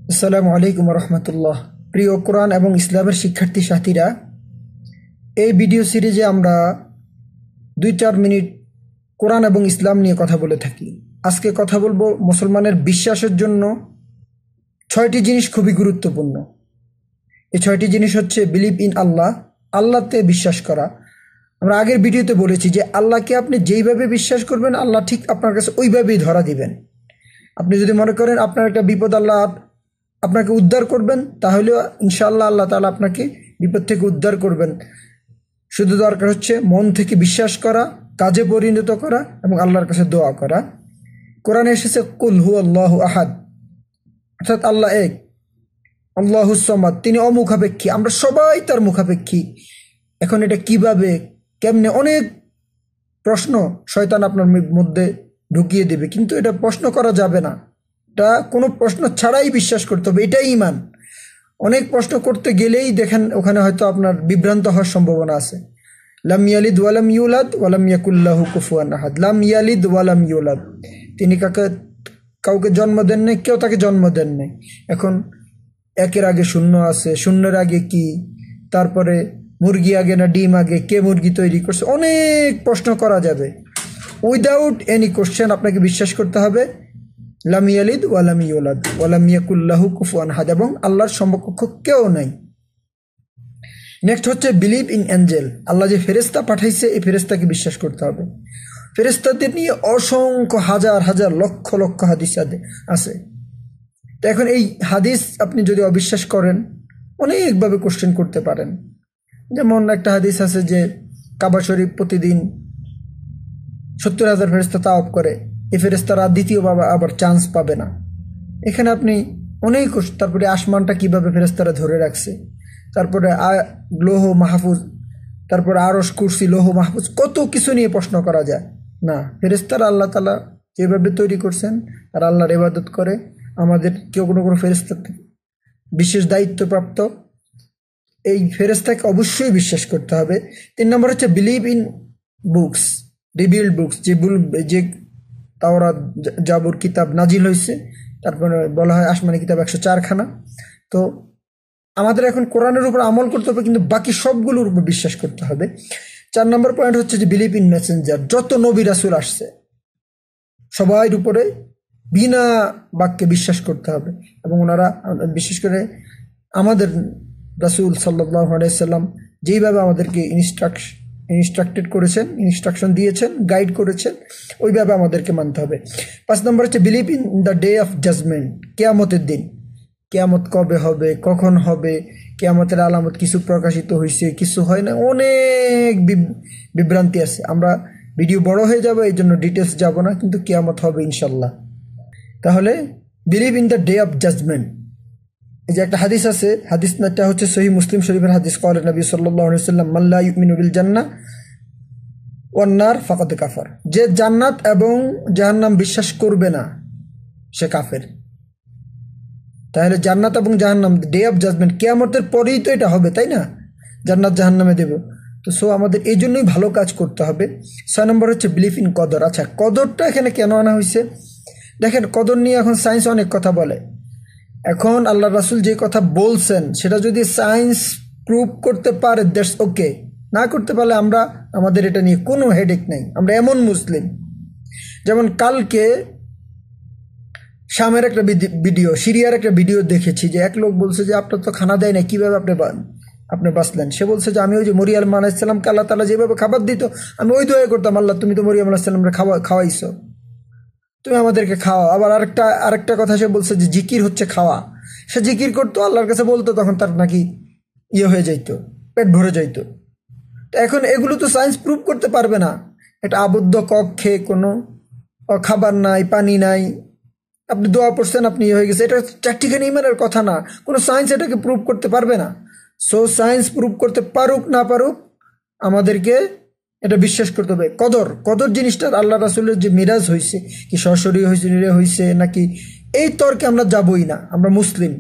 আসসালামু আলাইকুম রহমতুল্লাহ। প্রিয় কোরআন এবং ইসলামের শিক্ষার্থী সাথীরা, এই ভিডিও সিরিজে আমরা 2-4 মিনিট কোরআন এবং ইসলাম নিয়ে কথা বলে থাকি। আজকে কথা বলবো মুসলমানের বিশ্বাসের জন্য 6টি জিনিস খুবই গুরুত্বপূর্ণ। এই 6টি জিনিস হচ্ছে বিলিভ ইন আল্লাহ, আল্লাহতে বিশ্বাস করা। আমরা আগের ভিডিওতে বলেছি যে আল্লাহকে আপনি যেইভাবে বিশ্বাস করবেন আল্লাহ ঠিক আপনার কাছে ওইভাবেই ধরা দিবেন। আপনি যদি মনে করেন আপনার একটা বিপদ আল্লাহ আপনাকে উদ্ধার করবেন, তাহলে ইনশাআল্লাহ আল্লাহ তাআলা আপনাকে বিপদ থেকে উদ্ধার করবেন। শুধু দরকার হচ্ছে মন থেকে বিশ্বাস করা, কাজে পরিণত করা এবং আল্লাহর কাছে দোয়া করা। কোরআনে এসেছে কুল হু আল্লাহু আহাদ, অর্থাৎ আল্লাহ এক, আল্লাহুস সামাদ, তিনি অমুখাপেক্ষী, আমরা সবাই তার মুখাপেক্ষী। এখন এটা কিভাবে, কেমনে, অনেক প্রশ্ন শয়তান আপনার মধ্যে ঢুকিয়ে দেবে, কিন্তু এটা প্রশ্ন করা যাবে না। এটা কোনো প্রশ্ন ছাড়াই বিশ্বাস করতে হবে, এটাই ঈমান। অনেক প্রশ্ন করতে গেলেই দেখেন ওখানে হয়তো আপনার বিভ্রান্ত হওয়ার সম্ভাবনা আছে। লাম ইয়ালিদ ওয়ালাম ইউলাদ ওয়ালাম ইয়াকুল্লাহু কুফুয়ান আহাদ। লাম ইয়ালিদ ওয়ালাম ইউলাদ, তিনি কাউকে জন্ম দেন নাই, কেউ তাকে জন্ম দেন নাই। এখন একের আগে শূন্য আছে, শূন্যের আগে কি, তারপরে মুরগি আগে না ডিম আগে, কে মুরগি তৈরি করছে, অনেক প্রশ্ন করা যাবে। উইদাউট এনি কোশ্চেন আপনাকে বিশ্বাস করতে হবে লাম ইয়ালিদ ওয়ালাম ইউলাদ ওয়ালাম ইয়াকুল্লাহু কুফুয়ান আহাদ, এবং আল্লাহর সমকক্ষ কেউ নাই। নেক্সট হচ্ছে বিলিভ ইন এঞ্জেল, আল্লাহ যে ফেরেশতা পাঠাইছে এই ফেরেশতাকে বিশ্বাস করতে হবে। ফেরেশতাদের নিয়ে অসংখ্য হাজার হাজার লক্ষ লক্ষ হাদিস আছে। তো এখন এই হাদিস আপনি যদি অবিশ্বাস করেন অনেকভাবে কোশ্চেন করতে পারেন। যেমন একটা হাদিস আছে যে কাবা শরীফ প্রতিদিন 70,000 ফেরেশতা তাওয়াফ করে, এই ফেরেশতারা দ্বিতীয়বার আবার চান্স পাবে না। এখানে আপনি অনেক, তারপরে আসমানটা কিভাবে ফেরেশতারা ধরে রাখছে, তারপরে লৌহ মাহফুজ, তারপরে আরশ, কুরসি, লৌহ মাহফুজ, কত কিছু নিয়ে প্রশ্ন করা যায় না। ফেরেশতারা আল্লাহ তাআলা যেভাবে তৈরি করছেন আর আল্লাহর ইবাদত করে, আমাদের কেউ কোনো ফেরেশতা বিশেষ দায়িত্বপ্রাপ্ত, এই ফেরেশতাকে অবশ্যই বিশ্বাস করতে হবে। 3 নম্বর হচ্ছে believe in books, revealed books, যে তাওরাত, জাবুর কিতাব নাজিল হয়েছে, তারপরে বলা হয় আসমানি কিতাব 104খানা। তো আমাদের এখন কোরআনের উপর আমল করতে হবে, কিন্তু বাকি সবগুলোর উপর বিশ্বাস করতে হবে। 4 নম্বর পয়েন্ট হচ্ছে যে বিলিভ ইন মেসেঞ্জার, যত নবী রাসূল আসছে সবার উপরে বিনা বাক্যে বিশ্বাস করতে হবে, এবং ওনারা বিশেষ করে আমাদের রাসূল সাল্লাল্লাহু আলাইহি সাল্লাম যেইভাবে আমাদেরকে ইনস্ট্রাক্টেড করেছেন, ইনস্ট্রাকশন দিয়েছেন, গাইড করেছেন, ওইভাবে আমাদেরকে মানতে হবে। 5 নম্বর হচ্ছে believe in the day of judgement, কিয়ামতের দিন। কিয়ামত কবে হবে, কখন হবে, কিয়ামতের আলামত কিছু প্রকাশিত হয়েছে, কিছু হয় না, অনেক বিভ্রান্তি আছে। আমরা ভিডিও বড় হয়ে যাবে, এই জন্য ডিটেলস যাব না, কিন্তু কিয়ামত হবে ইনশাল্লাহ। তাহলে believe in the day of judgement. এই যে একটা হাদিস আছে, হাদিসটা হচ্ছে সহিহ মুসলিম শরীফের হাদিস, ক্বালা নবী সাল্লাল্লাহু আলাইহি ওয়াসাল্লাম মান লা ইউমিনু বিল জান্নাহ ওয়ান নার ফাকাদ কাফার, যে জান্নাত এবং জাহান্নাম বিশ্বাস করবে না সে কাফের। তাহলে জান্নাত এবং জাহান্নাম, ডে অফ জাজমেন্ট, কিয়ামতের পরেই তো এটা হবে, তাই না? জান্নাত জাহান্নামে দেব, তো আমাদের এই জন্যই ভালো কাজ করতে হবে। 6 নম্বর হচ্ছে বিলিভ ইন কদর। আচ্ছা, কদরটা এখানে কেন আনা হয়েছে? দেখেন, কদর নিয়ে এখন সায়েন্স অনেক কথা বলে। এখন আল্লাহ রাসূল যে কথা বলছেন সেটা যদি সায়েন্স প্রুভ করতে পারে দ্যাটস ওকে, না করতে পারলে আমাদের এটা নিয়ে কোনো হেডেক নেই। আমরা এমন মুসলিম, যেমন কালকে শামের একটা ভিডিও, সিরিয়ার একটা ভিডিও দেখেছি, যে এক লোক বলছে যে আপনার তো খানা দেয় না, কীভাবে আপনি বাঁচলেন? সে বলছে যে আমি ওই যে মরিয়ম আলাইহিস সালামকে আল্লাহ তাআলা যেভাবে খাবার দিত আমি ওই দোয়া করতাম, আল্লাহ তুমি তো মরিয়ম আলাইহিস সালামকে খাওয়াইছো, তুমি আমাদেরকে খাওয়া। আবার আরেকটা কথা সে বলছে যে জিকির হচ্ছে খাওয়া। সে জিকির করতো, আল্লাহর কাছে বলতো, তখন তার নাকি হয়ে যাইতো, পেট ভরে যাইতো। তো এখন এগুলো তো সায়েন্স প্রুভ করতে পারবে না। একটা আবদ্ধ কক্ষে কোনো খাবার নাই, পানি নাই, আপনি দোয়া পড়ছেন, আপনি হয়ে গেছে, এটা চারটিখানি ইমানের কথা না, কোনো সায়েন্স এটাকে প্রুভ করতে পারবে না। সো সায়েন্স প্রুভ করতে পারুক না পারুক, আমাদেরকে এটা বিশ্বাস করতে হবে। কদর জিনিসটা আল্লাহ রাসূলের যে মিরাজ হয়েছে, কি সরাসরি হয়েছে নাকি, এই তর্কে আমরা যাবই না। আমরা মুসলিম,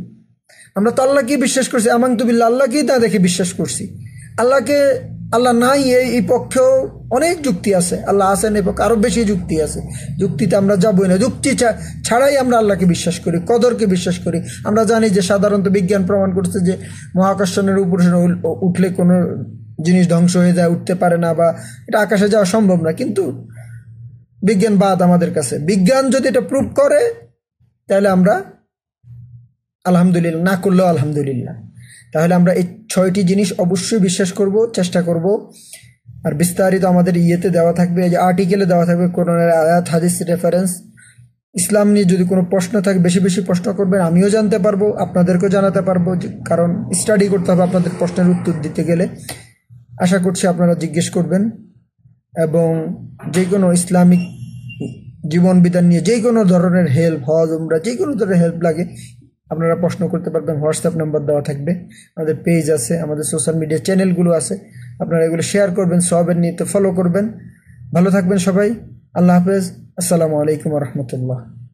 আমরা তো আল্লাহকেই বিশ্বাস করছি, আমানতু বিল্লাহ, আল্লাহকেই তা দেখে বিশ্বাস করছি। আল্লাহকে আল্লাহ নাই এই পক্ষেও অনেক যুক্তি আছে, আল্লাহ আছেন এই পক্ষে আরও বেশি যুক্তি আছে। যুক্তিতে আমরা যাবই না, যুক্তি ছাড়াই আমরা আল্লাহকে বিশ্বাস করি, কদরকে বিশ্বাস করি। আমরা জানি যে সাধারণত বিজ্ঞান প্রমাণ করছে যে মহাকর্ষণের উপরে উঠলে কোনো জিনিস ধ্বংস হয়ে যায়, উঠতে পারে না, বা এটা আকাশে যাওয়া সম্ভব না, কিন্তু বিজ্ঞান বাদ আমাদের কাছে। বিজ্ঞান যদি এটা প্রুভ করে তাহলে আমরা আলহামদুলিল্লাহ, না করলেও আলহামদুলিল্লাহ। তাহলে আমরা এই 6টি জিনিস অবশ্যই বিশ্বাস করব, চেষ্টা করব। আর বিস্তারিত আমাদের ইয়েতে দেওয়া থাকবে, এই যে আর্টিকেলে দেওয়া থাকবে কোরআনের আয়াত, হাদিস, রেফারেন্স। ইসলাম নিয়ে যদি কোনো প্রশ্ন থাকে বেশি বেশি প্রশ্ন করবেন, আমিও জানতে পারবো, আপনাদেরকেও জানাতে পারবো, কারণ স্টাডি করতে হবে আপনাদের প্রশ্নের উত্তর দিতে গেলে। আশা করছি আপনারা জিজ্ঞেস করবেন, এবং যে কোনো ইসলামিক জীবন বিধান নিয়ে যে কোনো ধরনের হেল্প, হজ উমরা যে কোনো ধরনের হেল্প লাগে আপনারা প্রশ্ন করতে পারবেন। হোয়াটসঅ্যাপ নাম্বার দেওয়া থাকবে, আমাদের পেজ আছে, আমাদের সোশ্যাল মিডিয়া চ্যানেলগুলো আছে, আপনারা এগুলো শেয়ার করবেন, সবের নিয়ে ফলো করবেন। ভালো থাকবেন সবাই, আল্লাহ হাফেজ, আসসালামু আলাইকুম রহমতুল্লাহ।